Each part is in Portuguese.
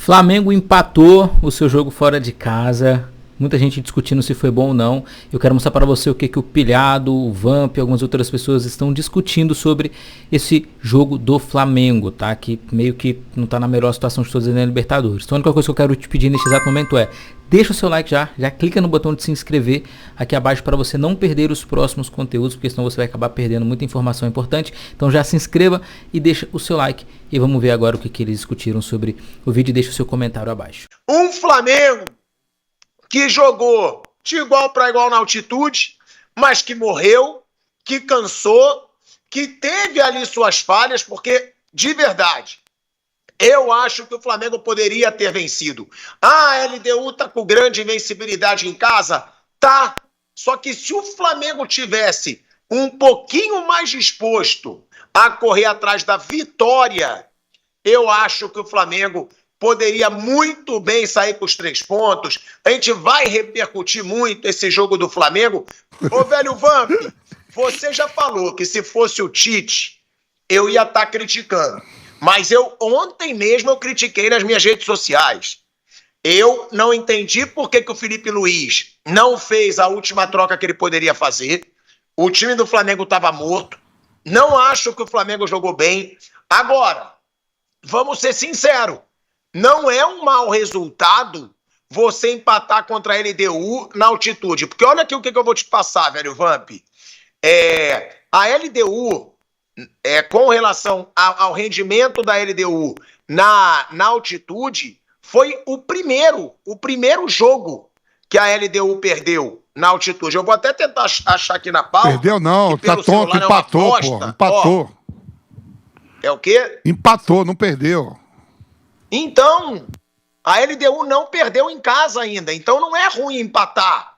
Flamengo empatou o seu jogo fora de casa. Muita gente discutindo se foi bom ou não. Eu quero mostrar para você o que o Pilhado, o Vamp e algumas outras pessoas estão discutindo sobre esse jogo do Flamengo, tá? Que meio que não tá na melhor situação de todos na Libertadores. Então a única coisa que eu quero te pedir neste exato momento é: deixa o seu like já clica no botão de se inscrever aqui abaixo para você não perder os próximos conteúdos, porque senão você vai acabar perdendo muita informação importante. Então já se inscreva e deixa o seu like e vamos ver agora o que eles discutiram sobre o vídeo e deixa o seu comentário abaixo. Um Flamengo que jogou de igual para igual na altitude, mas que morreu, que cansou, que teve ali suas falhas, porque, de verdade, eu acho que o Flamengo poderia ter vencido. A LDU tá com grande invencibilidade em casa? Tá. Só que se o Flamengo tivesse um pouquinho mais disposto a correr atrás da vitória, eu acho que o Flamengo poderia muito bem sair com os 3 pontos. A gente vai repercutir muito esse jogo do Flamengo. Ô, velho Vamp, você já falou que se fosse o Tite, eu ia estar criticando. Mas ontem mesmo eu critiquei nas minhas redes sociais. Eu não entendi por que o Felipe Luiz não fez a última troca que ele poderia fazer. O time do Flamengo estava morto. Não acho que o Flamengo jogou bem. Agora, vamos ser sinceros. Não é um mau resultado você empatar contra a LDU na altitude. Porque olha aqui o que eu vou te passar, velho Vamp. A LDU, com relação ao rendimento da LDU na altitude, foi o primeiro jogo que a LDU perdeu na altitude. Eu vou até tentar achar aqui na pauta. Perdeu não, tá tonto, empatou, pô. Empatou. Ó, é o quê? Empatou, não perdeu. Então, a LDU não perdeu em casa ainda. Então não é ruim empatar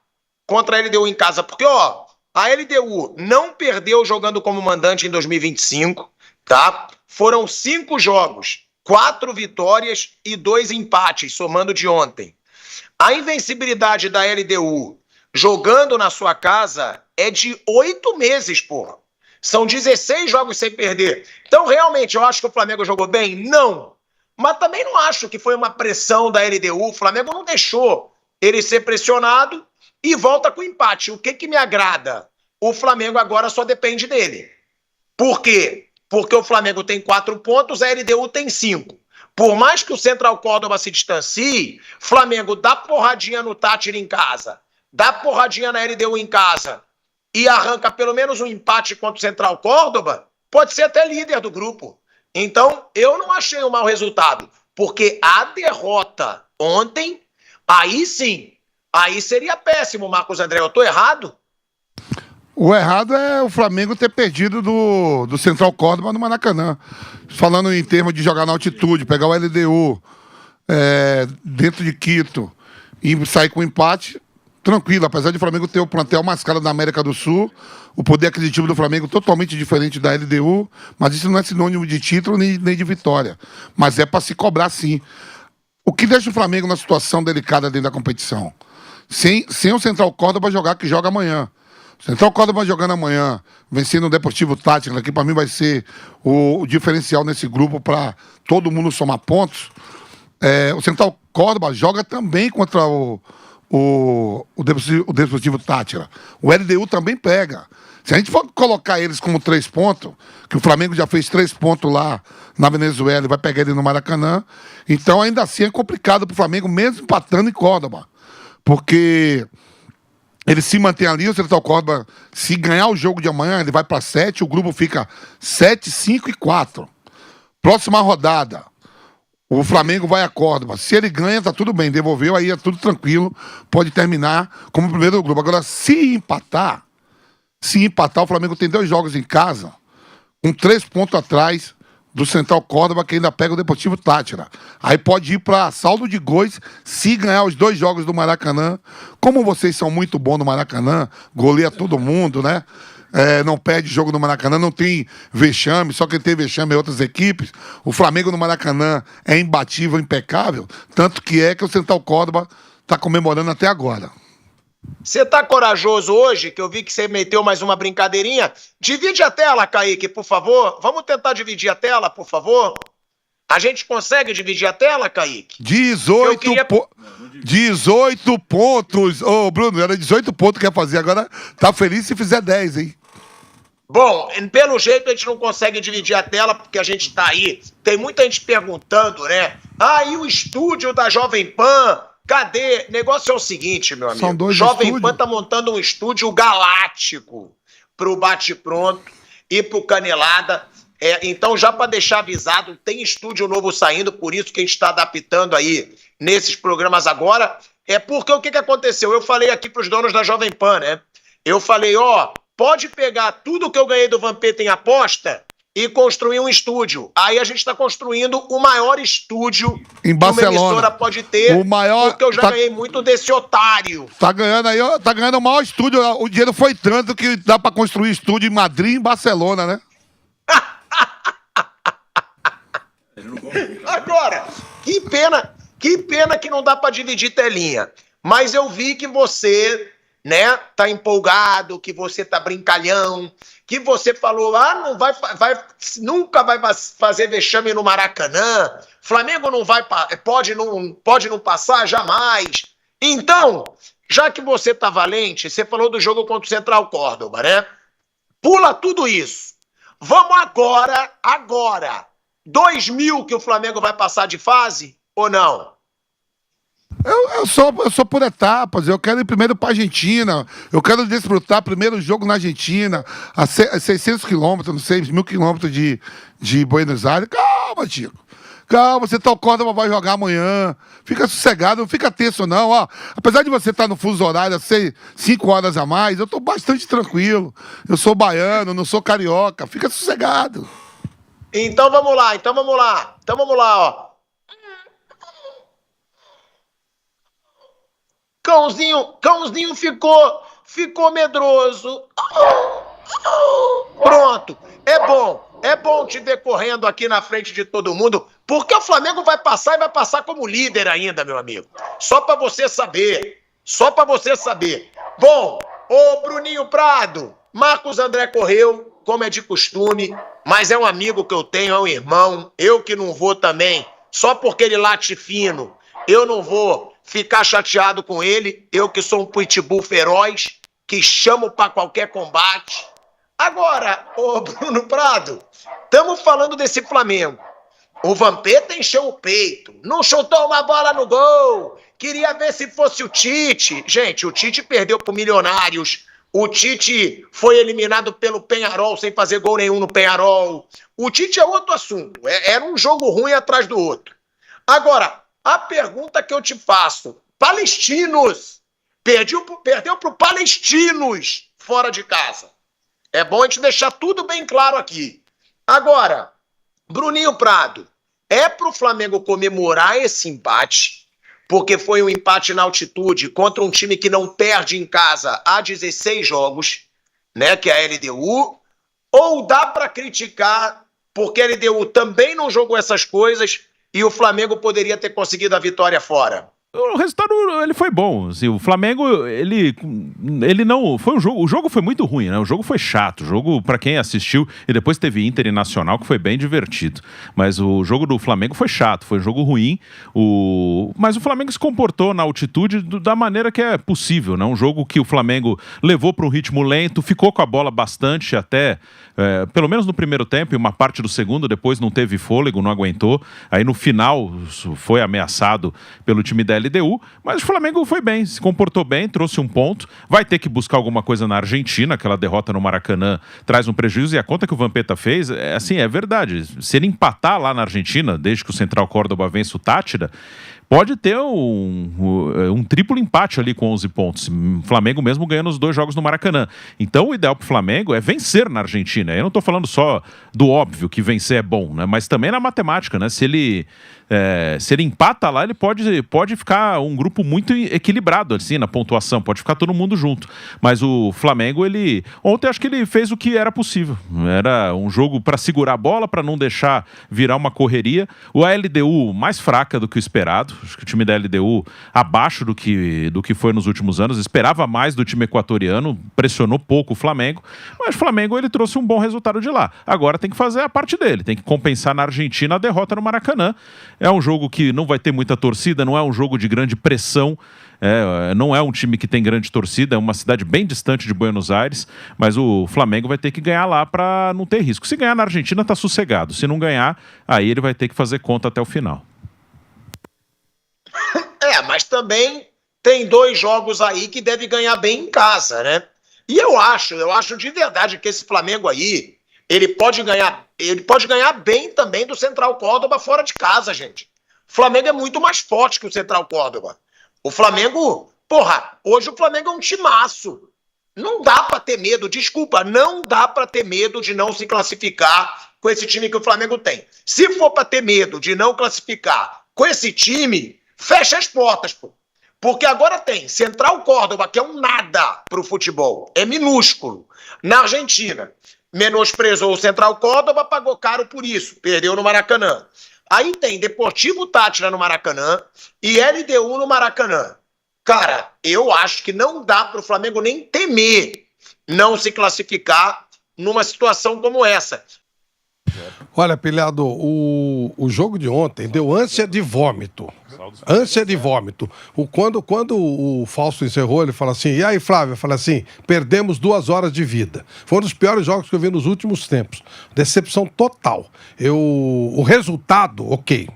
contra a LDU em casa. Porque, ó, a LDU não perdeu jogando como mandante em 2025, tá? Foram 5 jogos, 4 vitórias e 2 empates, somando de ontem. A invencibilidade da LDU jogando na sua casa é de 8 meses, porra. São 16 jogos sem perder. Então, realmente, eu acho que o Flamengo jogou bem? Não. Mas também não acho que foi uma pressão da LDU. O Flamengo não deixou ele ser pressionado e volta com empate. O que me agrada? O Flamengo agora só depende dele. Por quê? Porque o Flamengo tem 4 pontos, a LDU tem 5. Por mais que o Central Córdoba se distancie, Flamengo dá porradinha no Táchira em casa, dá porradinha na LDU em casa e arranca pelo menos um empate contra o Central Córdoba, pode ser até líder do grupo. Então, eu não achei um mau resultado, porque a derrota ontem, aí sim, aí seria péssimo, Marcos André. Eu tô errado? O errado é o Flamengo ter perdido do Central Córdoba no Maracanã. Falando em termos de jogar na altitude, pegar o LDU dentro de Quito e sair com empate, tranquilo. Apesar de o Flamengo ter o plantel mais caro da América do Sul, o poder aquisitivo do Flamengo totalmente diferente da LDU, mas isso não é sinônimo de título nem de vitória. Mas é para se cobrar, sim. O que deixa o Flamengo numa situação delicada dentro da competição? Sem o Central Córdoba jogar, que joga amanhã. O Central Córdoba jogando amanhã, vencendo o Deportivo Táchira, que para mim vai ser o diferencial nesse grupo para todo mundo somar pontos. O Central Córdoba joga também contra o Deportivo Táchira. O LDU também pega. Se a gente for colocar eles como 3 pontos, que o Flamengo já fez 3 pontos lá na Venezuela e vai pegar ele no Maracanã, então ainda assim é complicado pro Flamengo, mesmo empatando em Córdoba. Porque ele se mantém ali, o Central Córdoba, se ganhar o jogo de amanhã, ele vai para 7, o grupo fica 7, 5 e 4. Próxima rodada, o Flamengo vai a Córdoba. Se ele ganha, tá tudo bem. Devolveu, aí é tudo tranquilo. Pode terminar como primeiro do grupo. Agora, se empatar, o Flamengo tem 2 jogos em casa, com 3 pontos atrás do Central Córdoba, que ainda pega o Deportivo Táchira. Aí pode ir para saldo de gols se ganhar os 2 jogos do Maracanã. Como vocês são muito bons no Maracanã, goleia todo mundo, né? Não perde jogo no Maracanã, não tem vexame, só quem tem vexame é outras equipes. O Flamengo no Maracanã é imbatível, impecável, tanto que o Central Córdoba está comemorando até agora. Você tá corajoso hoje, que eu vi que você meteu mais uma brincadeirinha? Divide a tela, Kaique, por favor. Vamos tentar dividir a tela, por favor? A gente consegue dividir a tela, Kaique? 18 pontos. Ô, Bruno, era 18 pontos que ia fazer. Agora tá feliz se fizer 10, hein? Bom, pelo jeito a gente não consegue dividir a tela porque a gente tá aí. Tem muita gente perguntando, né? E o estúdio da Jovem Pan? Cadê? O negócio é o seguinte, meu amigo. São 2 Jovem estúdios. Pan tá montando um estúdio galáctico pro Bate-Pronto e pro Canelada. Então, já para deixar avisado, tem estúdio novo saindo, por isso que a gente está adaptando aí nesses programas agora. Porque o que aconteceu? Eu falei aqui pros donos da Jovem Pan, né? Eu falei, pode pegar tudo que eu ganhei do Vampeta em aposta e construir um estúdio. Aí a gente está construindo o maior estúdio em que uma Barcelona. emissora pode ter, O maior, porque eu já ganhei muito desse otário. Tá ganhando aí, tá ganhando o maior estúdio. O dinheiro foi tanto que dá para construir estúdio em Madrid e em Barcelona, né? Agora, que pena que não dá para dividir telinha. Mas eu vi que você, né, tá empolgado, que você tá brincalhão, que você falou, não nunca vai fazer vexame no Maracanã, Flamengo não vai, pode não passar jamais. Então, já que você tá valente, você falou do jogo contra o Central Córdoba, né? Pula tudo isso. Vamos agora. 2000 que o Flamengo vai passar de fase ou não? Eu sou por etapas. Eu quero ir primeiro para Argentina. Eu quero desfrutar primeiro jogo na Argentina, a 600 quilômetros, não sei, 1.000 quilômetros de Buenos Aires. Calma, Tico. Calma, você tá Córdoba, vai jogar amanhã. Fica sossegado, não fica tenso, não. Apesar de você estar no fuso horário, 5 horas a mais, eu tô bastante tranquilo. Eu sou baiano, não sou carioca. Fica sossegado. Então vamos lá, ó. Cãozinho ficou medroso. Pronto. É bom te ver correndo aqui na frente de todo mundo, porque o Flamengo vai passar e vai passar como líder ainda, meu amigo. Só pra você saber. Bom, ô Bruninho Prado, Marcos André correu, como é de costume, mas é um amigo que eu tenho, é um irmão, eu que não vou também, só porque ele late fino, eu não vou ficar chateado com ele, eu que sou um pitbull feroz, que chamo pra qualquer combate. Agora, ô Bruno Prado, estamos falando desse Flamengo. O Vampeta encheu o peito, não chutou uma bola no gol, queria ver se fosse o Tite. Gente, o Tite perdeu pro Milionários. O Tite foi eliminado pelo Peñarol sem fazer gol nenhum no Peñarol. O Tite é outro assunto. Era um jogo ruim atrás do outro. Agora, a pergunta que eu te faço. Palestinos. Perdeu pro Palestinos fora de casa. É bom a gente deixar tudo bem claro aqui. Agora, Bruninho Prado, é pro Flamengo comemorar esse empate, porque foi um empate na altitude contra um time que não perde em casa há 16 jogos, né, que é a LDU, ou dá para criticar porque a LDU também não jogou essas coisas e o Flamengo poderia ter conseguido a vitória fora? O resultado, ele foi bom. Assim, o Flamengo, ele não... Foi um jogo, o jogo foi muito ruim, né? O jogo foi chato. O jogo, pra quem assistiu, e depois teve Inter e Nacional, que foi bem divertido. Mas o jogo do Flamengo foi chato, foi um jogo ruim. Mas o Flamengo se comportou na altitude da maneira que é possível, né? Um jogo que o Flamengo levou para um ritmo lento, ficou com a bola bastante até... pelo menos no primeiro tempo e uma parte do segundo, depois não teve fôlego, não aguentou. Aí no final foi ameaçado pelo time da LDU, mas o Flamengo foi bem, se comportou bem, trouxe um ponto, vai ter que buscar alguma coisa na Argentina, aquela derrota no Maracanã traz um prejuízo, e a conta que o Vampeta fez, é verdade, se ele empatar lá na Argentina, desde que o Central Córdoba vence o Táchira, pode ter um triplo empate ali com 11 pontos. O Flamengo mesmo ganhando os 2 jogos no Maracanã. Então o ideal pro Flamengo é vencer na Argentina. Eu não tô falando só do óbvio que vencer é bom, né? Mas também na matemática, né? Se ele empata lá, ele pode ficar ficar um grupo muito equilibrado assim na pontuação, pode ficar todo mundo junto. Mas o Flamengo, ontem acho que ele fez o que era possível. Era um jogo para segurar a bola, para não deixar virar uma correria. A LDU mais fraca do que o esperado. Acho que o time da LDU abaixo do que foi nos últimos anos. Esperava mais do time equatoriano, pressionou pouco o Flamengo. Mas o Flamengo ele trouxe um bom resultado de lá. Agora tem que fazer a parte dele, tem que compensar na Argentina a derrota no Maracanã. É um jogo que não vai ter muita torcida, não é um jogo de grande pressão. Não é um time que tem grande torcida, é uma cidade bem distante de Buenos Aires, mas o Flamengo vai ter que ganhar lá para não ter risco. Se ganhar na Argentina, tá sossegado. Se não ganhar, aí ele vai ter que fazer conta até o final. Mas também tem 2 jogos aí que deve ganhar bem em casa, né? E eu acho de verdade que esse Flamengo aí, ele pode ganhar bem também do Central Córdoba fora de casa, gente. O Flamengo é muito mais forte que o Central Córdoba. O Flamengo, hoje o Flamengo é um timaço. Não dá pra ter medo, não dá pra ter medo de não se classificar com esse time que o Flamengo tem. Se for pra ter medo de não classificar com esse time, fecha as portas, pô. Porque agora tem Central Córdoba, que é um nada pro futebol, é minúsculo. Na Argentina, menosprezou o Central Córdoba, pagou caro por isso, perdeu no Maracanã. Aí tem Deportivo Táchira no Maracanã e LDU no Maracanã. Cara, eu acho que não dá pro Flamengo nem temer não se classificar numa situação como essa. Olha, Pilhado, o jogo de ontem deu ânsia de vômito. Ânsia de vômito. Quando o Fausto encerrou, ele fala assim, e aí, Flávio? Eu falei assim, perdemos 2 horas de vida. Foi um dos piores jogos que eu vi nos últimos tempos. Decepção total. O resultado, ok.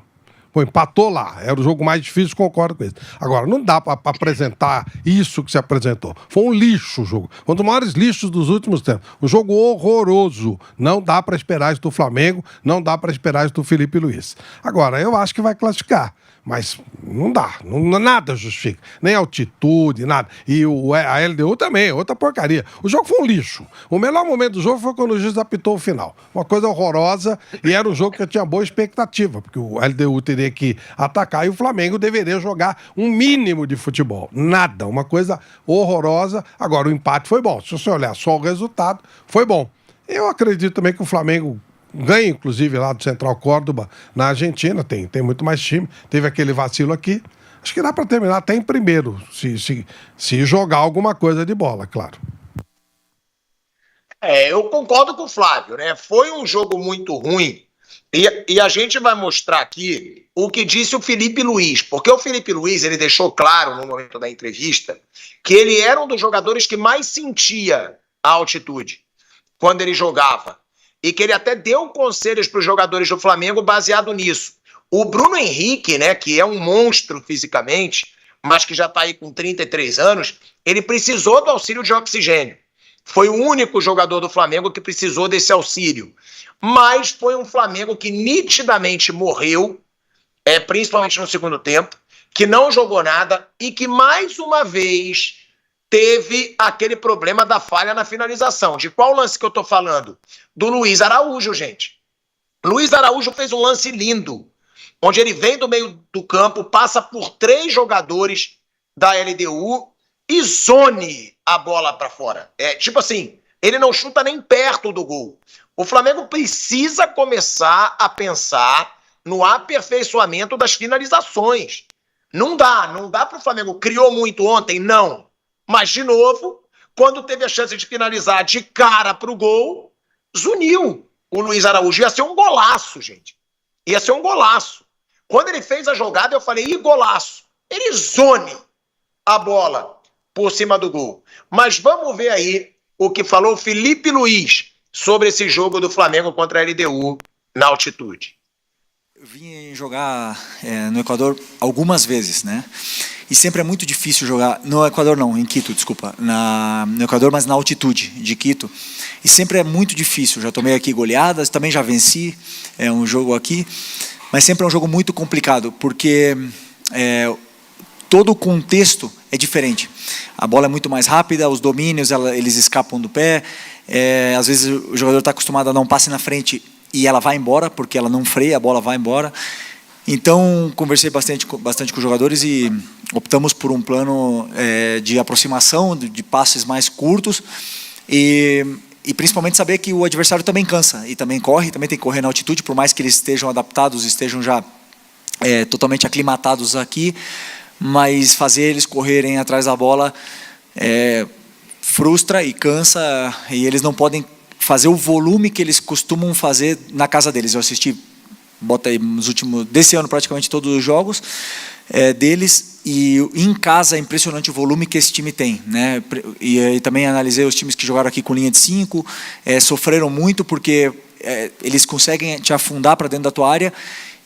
Pô, empatou lá. Era o jogo mais difícil, concordo com isso. Agora, não dá para apresentar isso que se apresentou. Foi um lixo o jogo. Um dos maiores lixos dos últimos tempos. Um jogo horroroso. Não dá para esperar isso do Flamengo, não dá para esperar isso do Felipe Luiz. Agora, eu acho que vai classificar. Mas não dá, nada justifica. Nem altitude, nada. E a LDU também, outra porcaria. O jogo foi um lixo. O melhor momento do jogo foi quando o juiz apitou o final. Uma coisa horrorosa, e era um jogo que eu tinha boa expectativa, porque o LDU teria que atacar e o Flamengo deveria jogar um mínimo de futebol. Nada, uma coisa horrorosa. Agora, o empate foi bom. Se você olhar só o resultado, foi bom. Eu acredito também que o Flamengo ganha, inclusive, lá do Central Córdoba, na Argentina, tem muito mais time, teve aquele vacilo aqui, acho que dá para terminar até em primeiro, se jogar alguma coisa de bola, claro. Eu concordo com o Flávio, né? Foi um jogo muito ruim, e a gente vai mostrar aqui o que disse o Felipe Luiz, porque o Felipe Luiz, ele deixou claro no momento da entrevista que ele era um dos jogadores que mais sentia a altitude quando ele jogava. E que ele até deu conselhos para os jogadores do Flamengo baseado nisso. O Bruno Henrique, né, que é um monstro fisicamente, mas que já está aí com 33 anos, ele precisou do auxílio de oxigênio. Foi o único jogador do Flamengo que precisou desse auxílio. Mas foi um Flamengo que nitidamente morreu, principalmente no segundo tempo, que não jogou nada e que mais uma vez teve aquele problema da falha na finalização. De qual lance que eu tô falando? Do Luiz Araújo, gente. Luiz Araújo fez um lance lindo, onde ele vem do meio do campo, passa por 3 jogadores da LDU e zone a bola para fora. Tipo assim, ele não chuta nem perto do gol. O Flamengo precisa começar a pensar no aperfeiçoamento das finalizações. Não dá para o Flamengo. Criou muito ontem? Não. Mas, de novo, quando teve a chance de finalizar de cara pro gol, zuniu o Luiz Araújo. Ia ser um golaço, gente. Ia ser um golaço. Quando ele fez a jogada, eu falei, golaço. Ele zone a bola por cima do gol. Mas vamos ver aí o que falou o Felipe Luiz sobre esse jogo do Flamengo contra a LDU na altitude. Eu vim jogar no Equador algumas vezes, né? E sempre é muito difícil jogar, no Equador não, em Quito, desculpa, no Equador, mas na altitude de Quito. E sempre é muito difícil, já tomei aqui goleadas, também já venci um jogo aqui, mas sempre é um jogo muito complicado, porque todo o contexto é diferente. A bola é muito mais rápida, os domínios, eles escapam do pé, às vezes o jogador está acostumado a dar um passe na frente e ela vai embora, porque ela não freia, a bola vai embora. Então, conversei bastante com os jogadores e optamos por um plano de aproximação, de passes mais curtos e principalmente saber que o adversário também cansa e também corre, também tem que correr na altitude, por mais que eles estejam adaptados, estejam já totalmente aclimatados aqui, mas fazer eles correrem atrás da bola frustra e cansa, e eles não podem fazer o volume que eles costumam fazer na casa deles. Eu assisti, desse ano praticamente todos os jogos deles, e em casa é impressionante o volume que esse time tem, né? E também analisei os times que jogaram aqui com linha de 5, sofreram muito porque eles conseguem te afundar para dentro da tua área,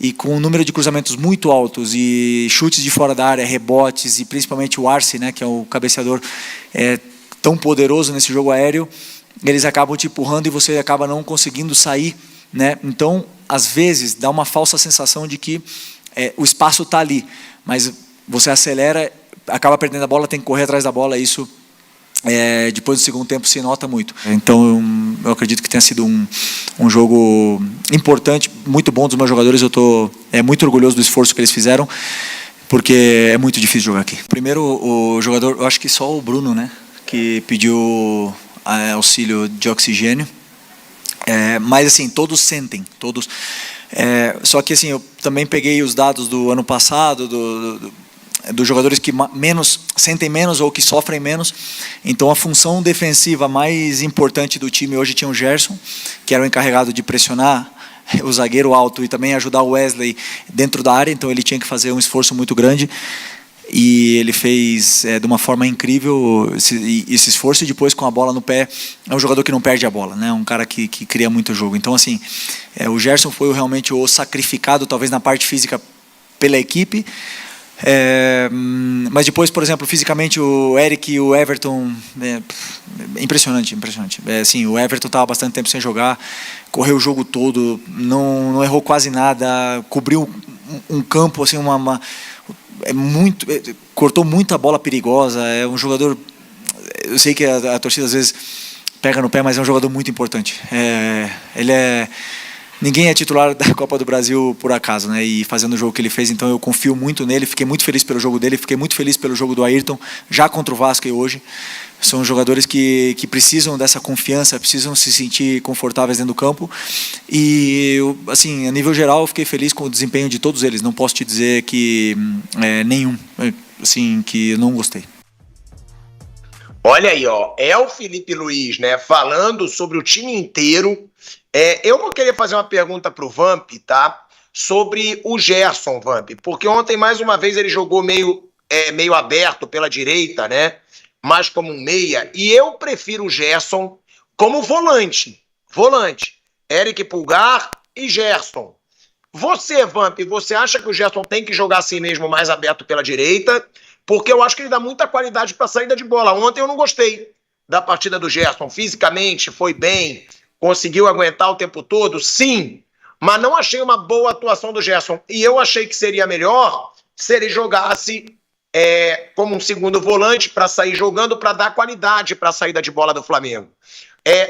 e com um número de cruzamentos muito altos e chutes de fora da área, rebotes, e principalmente o Arce, né, que é o cabeceador tão poderoso nesse jogo aéreo, eles acabam te empurrando e você acaba não conseguindo sair, né? Então, às vezes, dá uma falsa sensação de que o espaço está ali, mas você acelera, acaba perdendo a bola, tem que correr atrás da bola, isso depois do segundo tempo se nota muito. Então, eu acredito que tenha sido um jogo importante, muito bom dos meus jogadores. Eu estou muito orgulhoso do esforço que eles fizeram, porque é muito difícil jogar aqui. Primeiro, o jogador, eu acho que só o Bruno, né, que pediu auxílio de oxigênio, mas assim, todos sentem, todos. Só que assim, eu também peguei os dados do ano passado, dos jogadores que sentem menos ou que sofrem menos. Então a função defensiva mais importante do time hoje tinha o Gerson, que era o encarregado de pressionar o zagueiro alto e também ajudar o Wesley dentro da área, então ele tinha que fazer um esforço muito grande, e ele fez de uma forma incrível esse esforço, e depois com a bola no pé, é um jogador que não perde a bola, né? Um cara que cria muito jogo. Então assim, o Gerson foi realmente o sacrificado, talvez na parte física, pela equipe, mas depois, por exemplo, fisicamente o Eric e o Everton, impressionante. Assim, o Everton estava bastante tempo sem jogar, correu o jogo todo, não errou quase nada, cobriu um campo assim, cortou muita bola perigosa. É um jogador, eu sei que a torcida às vezes pega no pé, mas é um jogador muito importante. Ninguém é titular da Copa do Brasil por acaso, né? E fazendo o jogo que ele fez, então eu confio muito nele. Fiquei muito feliz pelo jogo dele, fiquei muito feliz pelo jogo do Ayrton, já contra o Vasco e hoje. São jogadores que precisam dessa confiança, precisam se sentir confortáveis dentro do campo. E, assim, a nível geral, eu fiquei feliz com o desempenho de todos eles. Não posso te dizer que nenhum, assim, que eu não gostei. Olha aí, ó, o Felipe Luiz, né, falando sobre o time inteiro. Eu vou querer fazer uma pergunta pro Vamp, tá? Sobre o Gerson, Vamp, porque ontem, mais uma vez, ele jogou meio aberto pela direita, né? Mais como um meia, e eu prefiro o Gerson como volante. Eric Pulgar e Gerson. Você, Vamp, você acha que o Gerson tem que jogar assim mesmo, mais aberto pela direita? Porque eu acho que ele dá muita qualidade para saída de bola. Ontem eu não gostei da partida do Gerson. Fisicamente, foi bem, conseguiu aguentar o tempo todo, sim, mas não achei uma boa atuação do Gerson. E eu achei que seria melhor se ele jogasse como um segundo volante para sair jogando, para dar qualidade para a saída de bola do Flamengo.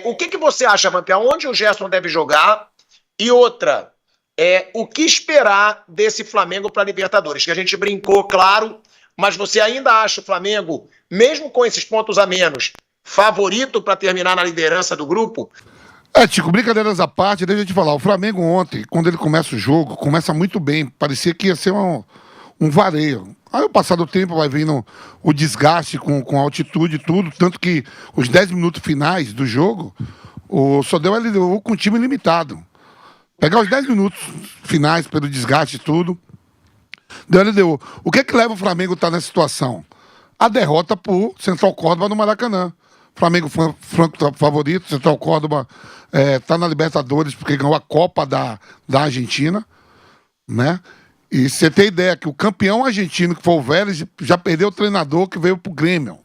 O que você acha, Vamp? Onde o Gerson deve jogar? E outra, o que esperar desse Flamengo para a Libertadores? Que a gente brincou, claro, mas você ainda acha o Flamengo, mesmo com esses pontos a menos, favorito para terminar na liderança do grupo? Tico, brincadeiras à parte, deixa eu te falar. O Flamengo ontem, quando ele começa o jogo, começa muito bem. Parecia que ia ser um vareio. Aí, ao passar do tempo, vai vindo o desgaste com a altitude e tudo. Tanto que os 10 minutos finais do jogo, só deu LDU com o time limitado. Pegar os 10 minutos finais pelo desgaste e tudo, deu LDU. O que leva o Flamengo a estar nessa situação? A derrota por Central Córdoba no Maracanã. Flamengo franco favorito, Central Córdoba está na Libertadores porque ganhou a Copa da Argentina, né? E você tem ideia que o campeão argentino, que foi o Vélez, já perdeu o treinador que veio pro Grêmio.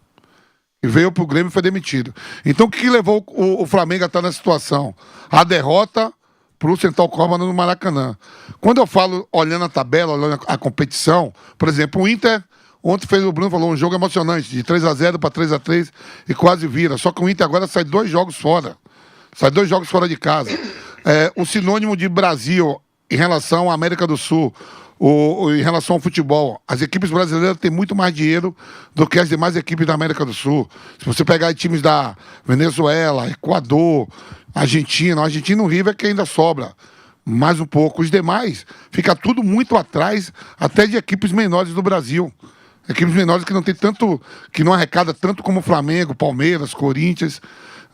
E veio pro Grêmio e foi demitido. Então o que levou o Flamengo a estar nessa situação? A derrota pro Central Córdoba no Maracanã. Quando eu falo olhando a tabela, olhando a competição, por exemplo, o Inter... Ontem o Bruno falou, um jogo emocionante, de 3-0 para 3-3 e quase vira. Só que o Inter agora sai 2 jogos fora. Sai 2 jogos fora de casa. O sinônimo de Brasil em relação à América do Sul. em relação ao futebol, as equipes brasileiras têm muito mais dinheiro do que as demais equipes da América do Sul. Se você pegar times da Venezuela, Equador, Argentina, o Argentino River que ainda sobra mais um pouco. Os demais fica tudo muito atrás, até de equipes menores do Brasil. Equipes menores que não tem tanto, que não arrecada tanto como Flamengo, Palmeiras, Corinthians,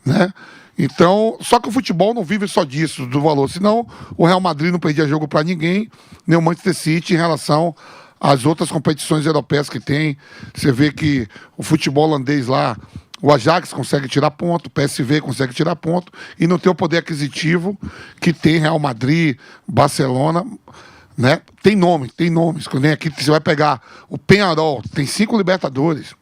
né? Então, só que o futebol não vive só disso, do valor. Senão, o Real Madrid não perdia jogo para ninguém, nem o Manchester City em relação às outras competições europeias que tem. Você vê que o futebol holandês lá, o Ajax consegue tirar ponto, o PSV consegue tirar ponto, e não tem o poder aquisitivo que tem Real Madrid, Barcelona, né? Tem nomes, que nem aqui você vai pegar o Peñarol, tem 5 Libertadores,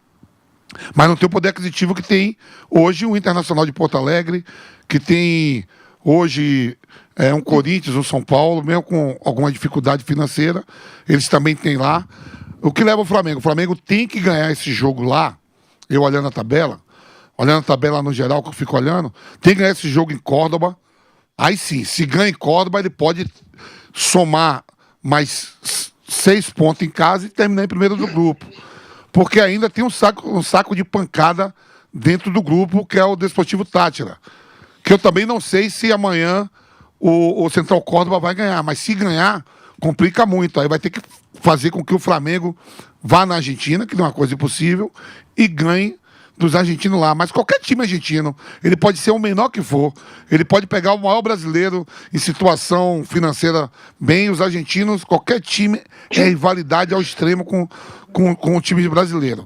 mas não tem o poder aquisitivo que tem hoje o Internacional de Porto Alegre, que tem hoje um Corinthians, um São Paulo, mesmo com alguma dificuldade financeira, eles também têm lá. O que leva o Flamengo? O Flamengo tem que ganhar esse jogo lá, eu olhando a tabela no geral, que eu fico olhando, tem que ganhar esse jogo em Córdoba. Aí sim, se ganha em Córdoba, ele pode somar mais 6 pontos em casa e terminar em primeiro do grupo. Porque ainda tem um saco de pancada dentro do grupo, que é o Desportivo Táchira. Que eu também não sei se amanhã o Central Córdoba vai ganhar, mas se ganhar, complica muito. Aí vai ter que fazer com que o Flamengo vá na Argentina, que não é uma coisa impossível, e ganhe dos argentinos lá. Mas qualquer time argentino, ele pode ser o menor que for, ele pode pegar o maior brasileiro em situação financeira bem, os argentinos, qualquer time é rivalidade ao extremo com o time brasileiro.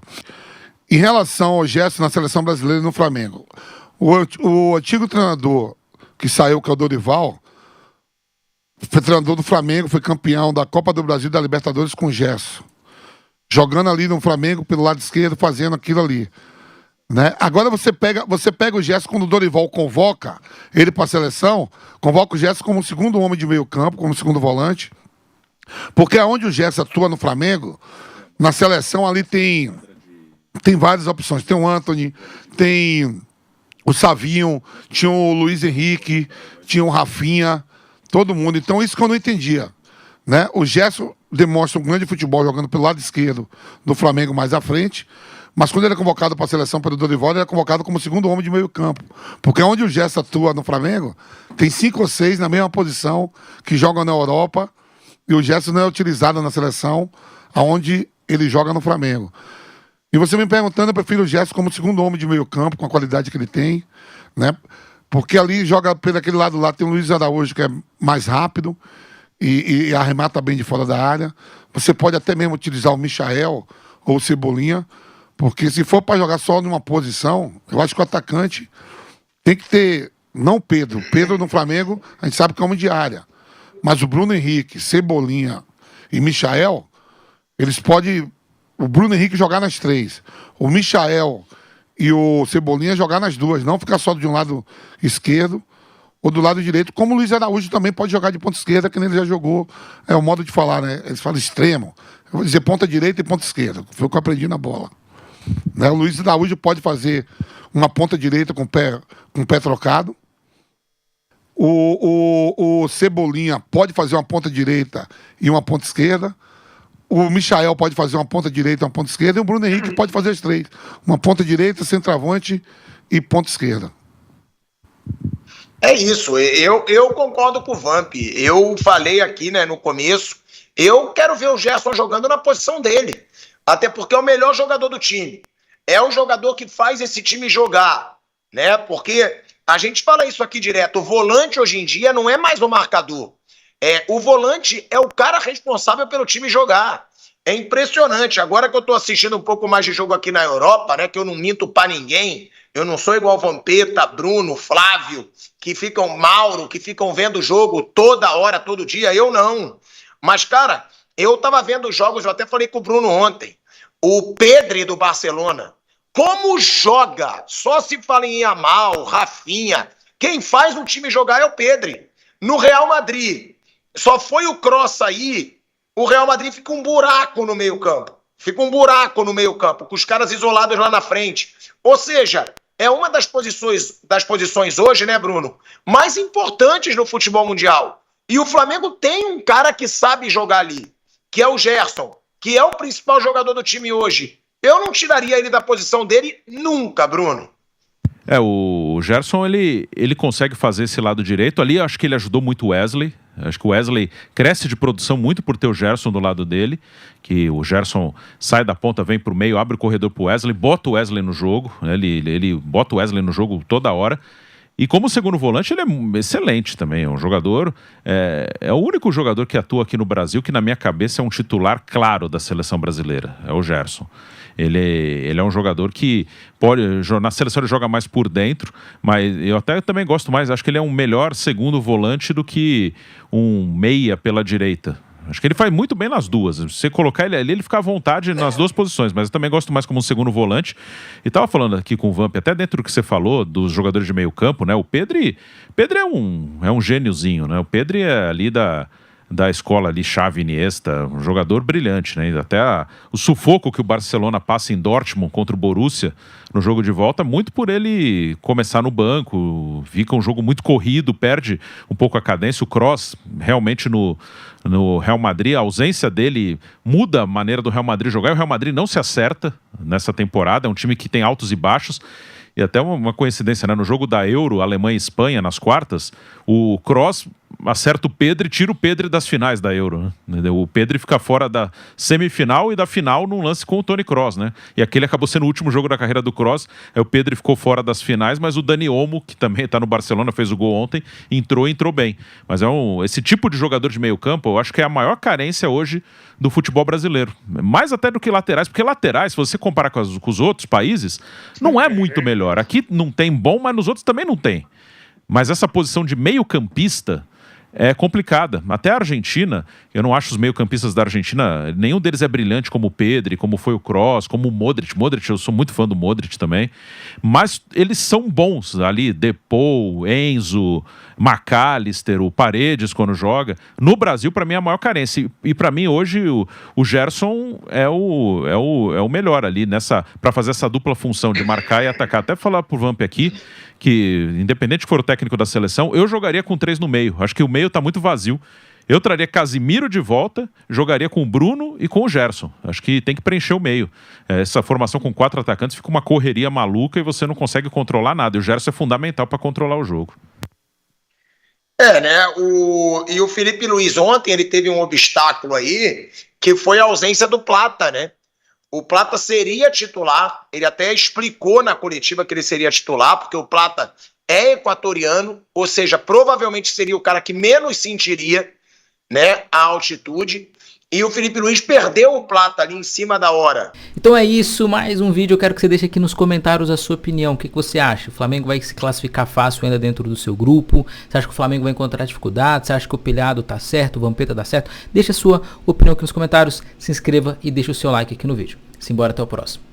Em relação ao gesto na seleção brasileira e no Flamengo, o antigo treinador que saiu, que é o Dorival, foi treinador do Flamengo, foi campeão da Copa do Brasil e da Libertadores com o Gerson, jogando ali no Flamengo pelo lado esquerdo, fazendo aquilo ali, né? Agora você pega o Gerson, quando o Dorival convoca ele para a seleção, convoca o Gerson como segundo homem de meio campo, como segundo volante, porque aonde o Gerson atua no Flamengo, na seleção ali tem várias opções. Tem o Antony, tem o Savinho, tinha o Luiz Henrique, tinha o Rafinha, todo mundo. Então isso que eu não entendia, né? O Gerson demonstra um grande futebol jogando pelo lado esquerdo do Flamengo mais à frente, mas quando ele é convocado para a seleção pelo Dorival, ele é convocado como segundo homem de meio campo. Porque onde o Gerson atua no Flamengo, tem 5 ou 6 na mesma posição que jogam na Europa, e o Gerson não é utilizado na seleção aonde ele joga no Flamengo. E você me perguntando, eu prefiro o Gerson como segundo homem de meio campo, com a qualidade que ele tem, né? Porque ali joga pelo aquele lado lá, tem o Luiz Araújo, que é mais rápido e arremata bem de fora da área. Você pode até mesmo utilizar o Michael ou o Cebolinha, porque se for para jogar só numa posição, eu acho que o atacante tem que ter, não o Pedro. Pedro no Flamengo, a gente sabe que é homem de área. Mas o Bruno Henrique, Cebolinha e Michael, eles podem, o Bruno Henrique jogar nas 3, o Michael e o Cebolinha jogar nas 2, não ficar só de um lado esquerdo ou do lado direito, como o Luiz Araújo também pode jogar de ponta esquerda, que nem ele já jogou, é o modo de falar, né? Eles falam extremo. Eu vou dizer ponta direita e ponta esquerda, foi o que eu aprendi na bola. Né? O Luiz Araújo pode fazer uma ponta direita com o pé trocado. O Cebolinha pode fazer uma ponta direita e uma ponta esquerda. O Michael pode fazer uma ponta direita e uma ponta esquerda. E o Bruno Henrique pode fazer as 3. Uma ponta direita, centroavante e ponta esquerda. É isso. Eu concordo com o Vamp. Eu falei aqui, né, no começo, eu quero ver o Gerson jogando na posição dele. Até porque é o melhor jogador do time. É o jogador que faz esse time jogar, né? Porque a gente fala isso aqui direto. O volante hoje em dia não é mais o marcador. O volante é o cara responsável pelo time jogar. É impressionante. Agora que eu tô assistindo um pouco mais de jogo aqui na Europa, né? Que eu não minto pra ninguém. Eu não sou igual Vampeta, Bruno, Flávio, Mauro, que ficam vendo o jogo toda hora, todo dia. Eu não. Mas, cara, eu tava vendo os jogos, eu até falei com o Bruno ontem. O Pedri do Barcelona. Como joga? Só se fala em Yamal, Rafinha. Quem faz o time jogar é o Pedri. No Real Madrid, só foi o Kroos aí, o Real Madrid fica um buraco no meio campo. Fica um buraco no meio campo, com os caras isolados lá na frente. Ou seja, é uma das posições hoje, né, Bruno, mais importantes no futebol mundial. E o Flamengo tem um cara que sabe jogar ali, que é o Gerson, que é o principal jogador do time hoje, eu não tiraria ele da posição dele nunca, Bruno. O Gerson, ele consegue fazer esse lado direito. Ali, acho que ele ajudou muito o Wesley. Acho que o Wesley cresce de produção muito por ter o Gerson do lado dele, que o Gerson sai da ponta, vem pro meio, abre o corredor pro Wesley, bota o Wesley no jogo, né? Ele bota o Wesley no jogo toda hora. E como segundo volante, ele é excelente também. É um jogador. É o único jogador que atua aqui no Brasil que, na minha cabeça, é um titular claro da seleção brasileira. É o Gerson. Ele é um jogador que pode. Na seleção ele joga mais por dentro, mas eu até também gosto mais. Acho que ele é um melhor segundo volante do que um meia pela direita. Acho que ele faz muito bem nas duas. Se você colocar ele ali, ele fica à vontade nas duas posições, mas eu também gosto mais como um segundo volante. E tava falando aqui com o Vamp, até dentro do que você falou, dos jogadores de meio campo, né? O Pedro é um gêniozinho, né? O Pedro é ali da escola ali, Xavi, Iniesta, um jogador brilhante, né? Até o sufoco que o Barcelona passa em Dortmund contra o Borussia no jogo de volta, muito por ele começar no banco, fica um jogo muito corrido, perde um pouco a cadência. O Kroos, realmente no Real Madrid, a ausência dele muda a maneira do Real Madrid jogar, e o Real Madrid não se acerta nessa temporada, é um time que tem altos e baixos. E até uma coincidência, né? No jogo da Euro, Alemanha e Espanha, nas quartas, o Kroos acerta o Pedri e tira o Pedri das finais da Euro, né? O Pedri fica fora da semifinal e da final num lance com o Toni Kroos, né? E aquele acabou sendo o último jogo da carreira do Kroos. O Pedri ficou fora das finais, mas o Dani Olmo, que também está no Barcelona, fez o gol ontem, entrou bem. Mas esse tipo de jogador de meio campo, eu acho que é a maior carência hoje do futebol brasileiro. Mais até do que laterais, porque laterais, se você comparar com os outros países, não é muito melhor. Aqui não tem bom, mas nos outros também não tem. Mas essa posição de meio campista é complicada. Até a Argentina, eu não acho os meio-campistas da Argentina, nenhum deles é brilhante como o Pedri, como foi o Kroos, como o Modric. Modric, eu sou muito fã do Modric também. Mas eles são bons ali, Depou, Enzo, McAllister, o Paredes quando joga. No Brasil, para mim, é a maior carência. E para mim, hoje, o Gerson é o melhor ali para fazer essa dupla função de marcar e atacar. Até falar pro Vamp aqui, que independente de for o técnico da seleção, eu jogaria com 3 no meio. Acho que o meio tá muito vazio. Eu traria Casimiro de volta, jogaria com o Bruno e com o Gerson. Acho que tem que preencher o meio. Essa formação com 4 atacantes fica uma correria maluca e você não consegue controlar nada. E o Gerson é fundamental para controlar o jogo. Né? E o Felipe Luiz ontem, ele teve um obstáculo aí, que foi a ausência do Plata, né? O Plata seria titular, ele até explicou na coletiva que ele seria titular, porque o Plata é equatoriano, ou seja, provavelmente seria o cara que menos sentiria, né, a altitude. E o Felipe Luiz perdeu o Plata ali em cima da hora. Então é isso, mais um vídeo. Eu quero que você deixe aqui nos comentários a sua opinião. O que você acha? O Flamengo vai se classificar fácil ainda dentro do seu grupo? Você acha que o Flamengo vai encontrar dificuldade? Você acha que o Pilhado tá certo, o Vampeta tá certo? Deixa a sua opinião aqui nos comentários, se inscreva e deixa o seu like aqui no vídeo. Simbora, até o próximo.